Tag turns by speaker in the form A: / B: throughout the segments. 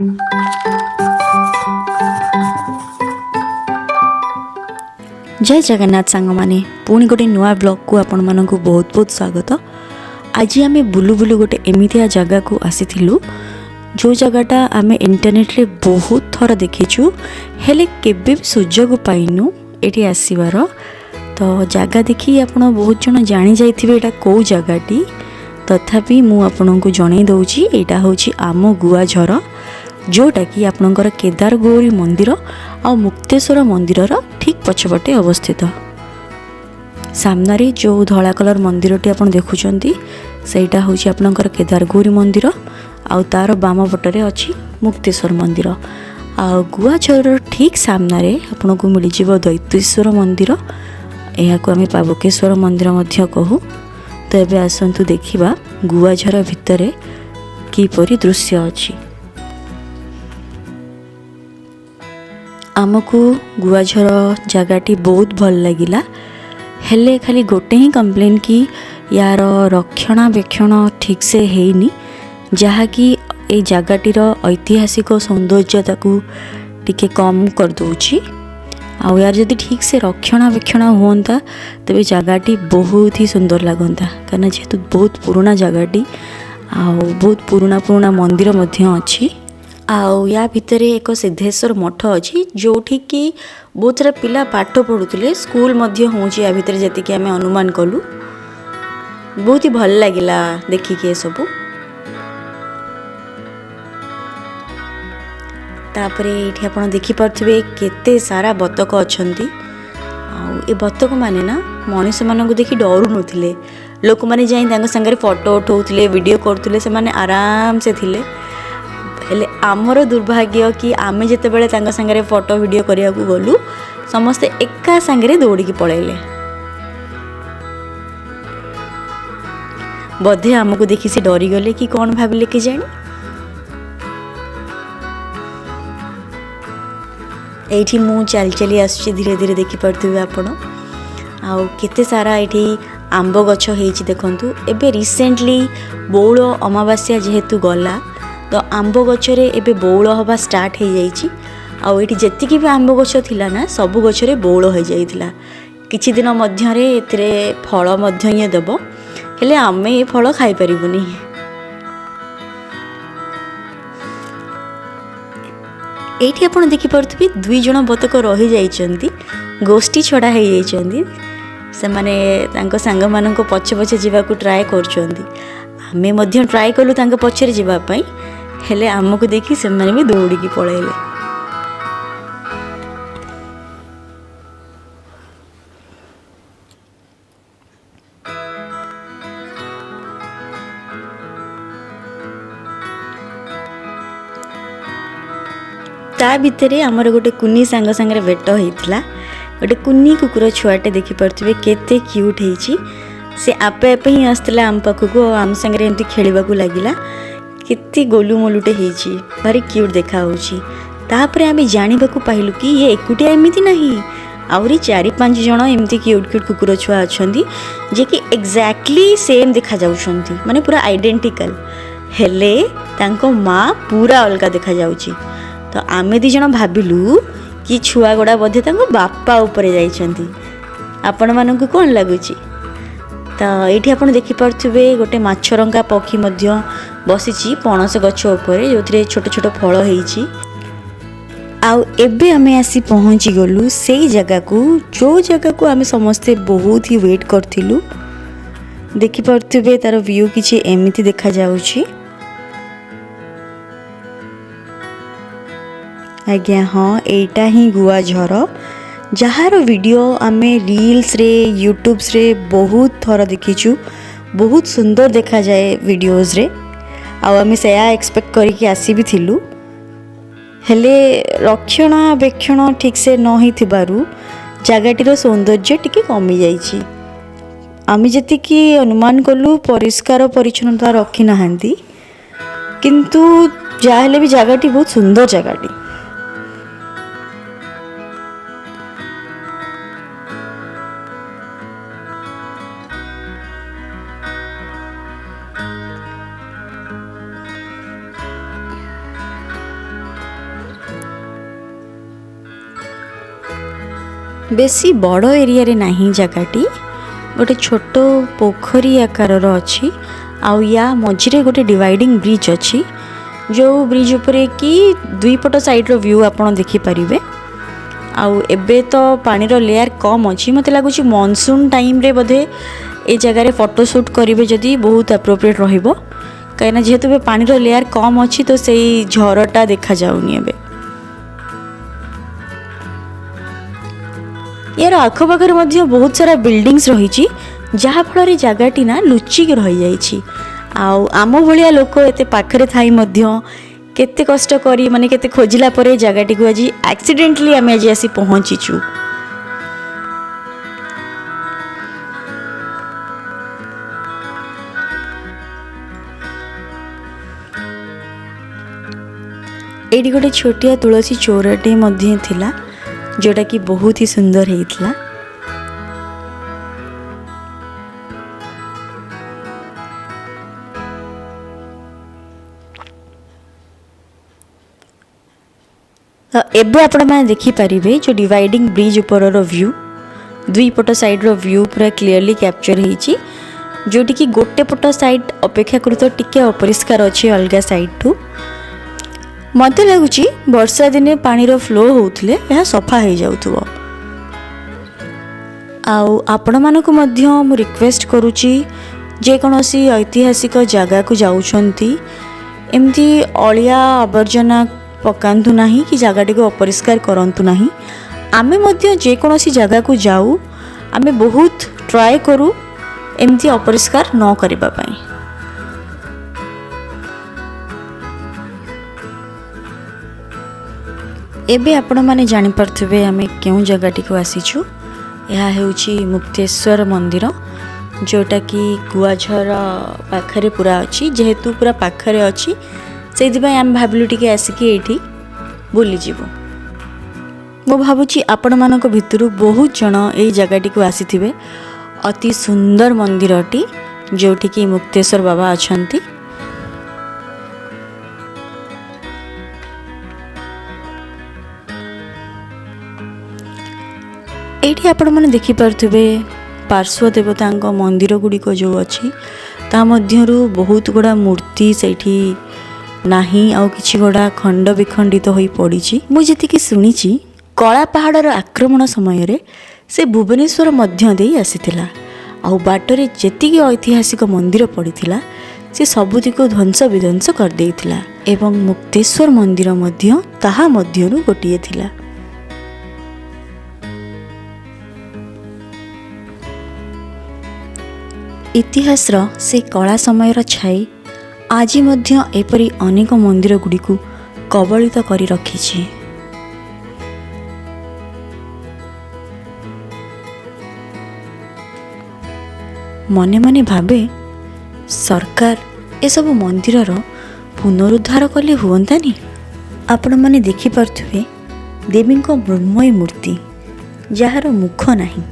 A: जय जगन्नाथ सांग माने पुणी गोटे नुआ ब्लॉग को आपण मानक बहुत बहुत स्वागत। आज आम बुलू बुलू गोटे एमितिया जगह को आसीथिलु जो जगहटा आम इंटरनेट रे बहुत थर देखीचु हेले केबे भी सुजोग पाइनु एठी आसीबार। तो जगह देखी आपण बहुत जन जानी जाइथिबे एटा को जगहटी, तथापि मु आपनको जणै दउची एटा होची आम गुआझर, जोटा कि आपणकर केदार गौरी मंदिर आ मुक्तेश्वर मंदिर ठीक पछपटे अवस्थित। सामने जो धला कलर मंदिरटी आप देखुंट सेटा हूँ आपणकर केदार गौरी मंदिर, आ तार बाम पटरे अच्छी मुक्तेश्वर मंदिर। आ गुआझर ठीक सामने आपन को मिल जाव दैतेश्वर मंदिर, यह आम पावकेश्वर मंदिर मध्य कहू। तो ये आसतु देखा गुआझर भितर किपरि दृश्य अच्छी। आमको गुआझर जगहटी बहुत भल लगिला, हेले खाली गोटे ही कंप्लेन कि यार रक्षणाबेक्षण ठीक से हेनी, जहाँकि ए जगहटीर ऐतिहासिक सौंदर्यता को टिके कम कर दूची। आ यार जदि ठीक से रक्षणाबेक्षण होता तबे जगहटी बहुत ही सुंदर लगता, कारण जेहेतु बहुत पुराना जगहटी आ बहुत पुराना पुराना मंदिर मध्य अच्छी। आउ या भितर एक सिद्धेश्वर मठ अच्छी जोठी कि बहुत सारा पिला पाठ पढ़ुले, स्कूल मध्य होची या भितर जति आम अनुमान कलु। बहुत ही भल लगिला देखिके सबू। तापरे एठी आपण देखि पारथिबे केते सारा बतक अछंती। आउ ए बतक माने ना मनुष्य मानक देखि डरू नथिले, लोक माने जाई तांग संगे फोटो उठाउथिले, वीडियो करथुले, से माने आराम से थिले। हेले आमर दुर्भाग्य कि आमे जेते बेले तांग संगे फोटो वीडियो करिया को गलु, समस्ते एका संगे दौड़ी की पळैले। बधे आमको देखि से डरी गले कि कौन भाबिले कि जानी। एठी मु चल चली आसुची धीरे धीरे देखि पड़थिबे आपण। आउ केते सारा एठी आंब गछ हेची देखंतु। एबे रिसेंटली बौल अमावास्या जेहेतु गला, तो आंब गछरे एबे बौल हवा स्टार्ट हो जाइछि। आउ एठी जेतिकी भी आंब गछ थिला ना, सबु गछरे बौल हो जाइथिला। किछि दिन मध्यरे एतरे फल मध्य ये देबो, हेले आमे ए फल खाइ परिबुनी। एठी आपण देखि परथबे दुई जण बतक रहि जाइचंती, गोष्ठी छडा हे जाइचंती। से माने तांको संग मानको पछे पछे जीवा को ट्राई करचंती। आमे मध्य ट्राई कलु तांको पछरे जीवा पई, हेले आमको देखि से माने भी दौड़ी की पळैले। ता भितरे आमर गोटे कुनी सांग संगे भेट होइतिला। गोटे कुनी कुकुर छुआटे देखि परथिबे केते क्यूट हेची। से आपे आपे ही आस्तला आम पाखको, आम संगे एमती खेलिबा को लागिला। केते गोलू मोलुटे हेची, भारी क्यूट देखा होची। तापरे आमे जानिबा को पाइलु कि ये एकुटिया एमिति नाही, आउरी 4-5 जण एमती क्यूट क्यूट कुकुर छुआ अछंती जे कि एग्जैक्टली सेम देखा जाउछंती, माने पूरा आइडेंटिकल। हेले तांको माँ पूरा अलगा देखा जाउची। तो आमे दी जण भाबिलु कि छुआ गोडा बधे तांको बापा ऊपर जाइछंती। आपण मानकु कोन लागुची? तो ये आप देखिपे गोटे माछरंगा पक्षी बसी पणस गछ उपर, जो छोट छोट फल होती। आउ एबे आमे आसी पहुँची गलु से जगह को, जो जगह को आमे समस्ते बहुत ही वेट करथिलु। देखिपे तार व्यू किछि एमिति देखा जाउछि। आज्ञा हाँ, एटा ही गुआझर, जहार वीडियो आमे रील्स रे यूट्यूब्स रे बहुत थर देखीचु। बहुत सुंदर देखा जाए वीडियोस रे, आउ आमे सेया एक्सपेक्ट करिके आसी भी थिलु। हेले रक्षणाबेक्षण ठीक से न ही थिबारु जगहटीर सौंदर्य टिके कमी जाइछि। आमे जतिकी अनुमान कलु परिष्कार परिच्छन्नता रखी नाहंती, किंतु जाहेले भी जगहटी बहुत सुंदर जगहटी। बेसी बड़ एरिया रे नहीं जगहटी गोटे छोट पोखरी आकार अच्छी आउ या मझिरे गोटे डिवाइडिंग ब्रिज अच्छी जो ब्रिज उपरे कि दुई पट साइड रो व्यू आपन देखि परिबे। आउ एबे तो पानी रो लेयर कम अच्छी मते लागुची मानसून टाइम रे बोधे ए जगह रे फोटो शूट करिवे जदी बहुत एप्रोप्रिएट रहिबो कहिना जेहेतु बे पानी रो लेयर कम अच्छी तो सेई झरटा देखा जाउनी एबे। यार आखपाखर मध्य बहुत सारा बिल्डिंग्स रही जहाँ फल जगहटी ना लुचिक रही जाइए आउ आम भाया लोक एत पाखरे थाई मध्य केते कष्ट करी माने केते खोजिला परे जगहटी को आज एक्सीडेंटली आम आज आसी पहुँचीचु। एटी गोटे छोटिया तुलसी चौराटे मध्य थिला जोटा कि बहुत ही सुंदर होता। तो एबे आपण मैंने देखिपारे जो डिवाइडिंग ब्रिज ऊपर व्यू दुई पट साइड रो व्यू पूरा क्लीयरली कैप्चर होती जोटी कि गोटे पट साइड अपेक्षाकृत टिके अपरिष्कार अच्छे अलग साइड ठू मत लगुच वर्षा दिने पानी फ्लो होउथिले यह सफा हो जाउथुबो। आउ आपण मानकु मध्य मु रिक्वेस्ट करूची जे कोनोसी ऐतिहासिक जगह को जाउछंती एमती अलिया आवर्जना पकांतु नाही कि जगहटी को अपरिष्कार करंतु नाही। आमे मध्य जे कोनोसी जगह को जाऊ आमे बहुत ट्राई करू एमती अपरिष्कार न करिबा पई। एबे आपण माने जानि परथिबे आमे केउ जगहटी को आसीछु। यह हेउची मुक्तेश्वर मंदिर जोटा कि गुआझर पाखरे पूरा अच्छी जेहेतु पूरा पाखरे अच्छी से आम भाविलु टिके आसिकी एठी बुली जीवु। मो भावुची आपण मानक भितरु बहुत जन ए जगहटी को आसीथिबे। अति सुंदर मंदिरटी जोठी कि मुक्तेश्वर बाबा अछंती। एठी आपण माने देखि पारथिबे पार्श्व देवता मंदिर गुड़िक जो अच्छी ता मध्यरु बहुत गुड़ा मूर्ति सेठी नाही आउ किछि गुड़ा खंड विखंडित होई पड़ी। मु जेतिकी सुनिछि कला पहाड़र आक्रमण समय रे से भुवनेश्वर मध्य देई आसीथिला आउ बाटरे जेतिकी ऐतिहासिक मंदिर पड़ीथिला से सबुतिको ध्वंस विध्वंस कर देइथिला एवं मुक्तेश्वर मंदिर मध्य ताहा मध्यरु गोटिए थिला। इतिहासर से कला समयर छाई आज मध्य एपरी अनेक मंदिर गुड़िकु कबलित करी रखिछि। मने मने भाबे सरकार ए सब मंदिरर पुनरुद्धार कले हुअंतानी। आपण माने देखि पारथुबे देवींको मृण्मयी मूर्ति जार मुख नाही।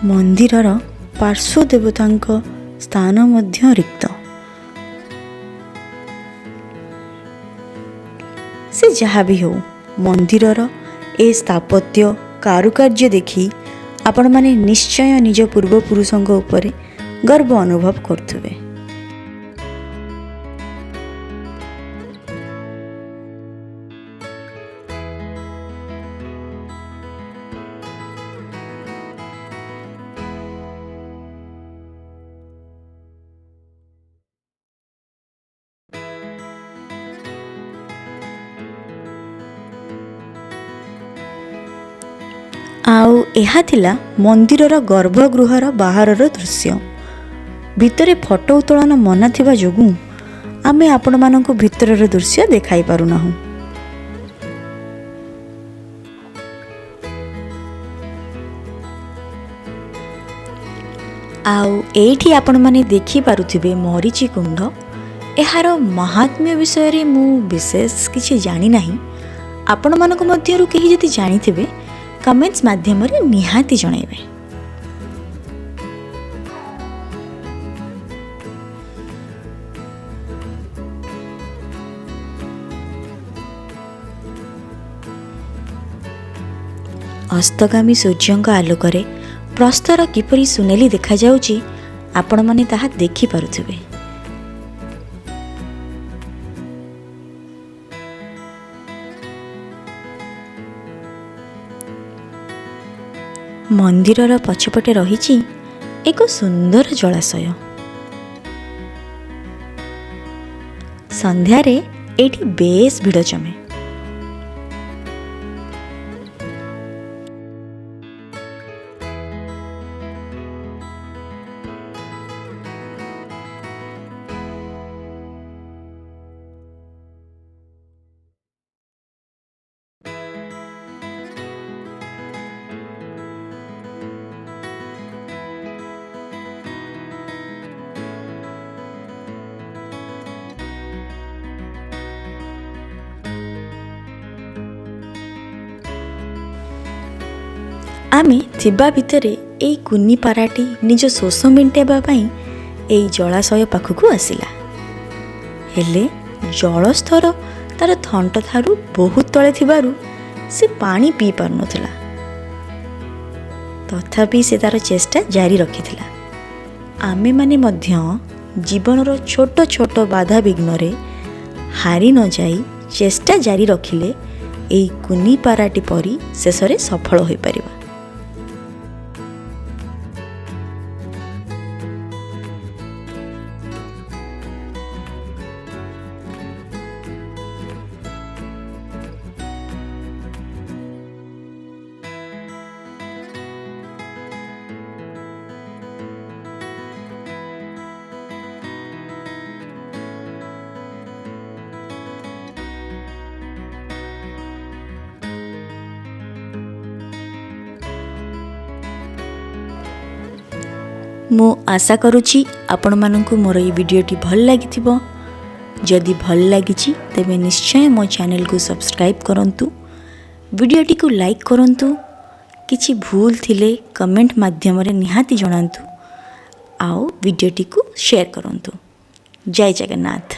A: मंदिरर पार्श्व देवतांक स्थान मध्य रिक्त। से जहाँ भी हो मंदिरर ए स्थापत्य कारुकार्य देखी आपण माने निश्चय निज पूर्वपुरुषंक उपरे गर्व अनुभव करथुबे। आउ एहा थिला मंदिरर गर्भगृहर बाहरर दृश्य। भितरे फोटो उत्तोलन मना थिबा जोगु आमे आपण मानकु भितरर दृश्य देखाई पारुनाहु। आउ एठी आपण माने देखि पारुथिबे मरीचि कुंड। एहार महात्म्य विषय रे मु विशेष किछि जानि नाही। आपण मानक मध्यरु केही जति जानिथिबे कमेंट्स माध्यम रे निहाती जणाइबे। ଅସ୍ତଗାମୀ ସୂର୍ଯ୍ୟଙ୍କ ଆଲୋକରେ ପ୍ରସ୍ତର କିପରି ସୁନେଲି ଦେଖାଯାଉଛି ଆପଣମାନେ ତାହା ଦେଖିପାରୁଥିବେ। ମନ୍ଦିରର ପଛପଟେ ରହିଛି ଏକ ସୁନ୍ଦର ଜଳାଶୟ। ସନ୍ଧ୍ୟାରେ ଏଇଠି ବେଶ ଭିଡ଼ ଜମେ। ଆମେ ଥିବା ଭିତରେ ଏଇ କୁନି ପାରାଟି ନିଜ ଶୋଷ ମେଣ୍ଟାଇବା ପାଇଁ ଏଇ ଜଳାଶୟ ପାଖକୁ ଆସିଲା। ହେଲେ ଜଳସ୍ତର ତାର ଥଣ୍ଟ ଠାରୁ ବହୁତ ତଳେ ଥିବାରୁ ସେ ପାଣି ପିଇ ପାରୁନଥିଲା। ତଥାପି ସେ ତାର ଚେଷ୍ଟା ଜାରି ରଖିଥିଲା। ଆମେମାନେ ମଧ୍ୟ ଜୀବନର ଛୋଟ ଛୋଟ ବାଧାବିଘ୍ନରେ ହାରି ନ ଯାଇ ଚେଷ୍ଟା ଜାରି ରଖିଲେ ଏଇ କୁନି ପାରାଟି ପରି ଶେଷରେ ସଫଳ ହୋଇପାରିବା। ମୁଁ ଆଶା କରୁଛି ଆପଣମାନଙ୍କୁ ମୋର ଏହି ଭିଡ଼ିଓଟି ଭଲ ଲାଗିଥିବ। ଯଦି ଭଲ ଲାଗିଛି ତେବେ ନିଶ୍ଚୟ ମୋ ଚ୍ୟାନେଲକୁ ସବସ୍କ୍ରାଇବ୍ କରନ୍ତୁ, ଭିଡ଼ିଓଟିକୁ ଲାଇକ୍ କରନ୍ତୁ, କିଛି ଭୁଲ ଥିଲେ କମେଣ୍ଟ ମାଧ୍ୟମରେ ନିହାତି ଜଣାନ୍ତୁ, ଆଉ ଭିଡ଼ିଓଟିକୁ ସେୟାର କରନ୍ତୁ। ଜୟ ଜଗନ୍ନାଥ।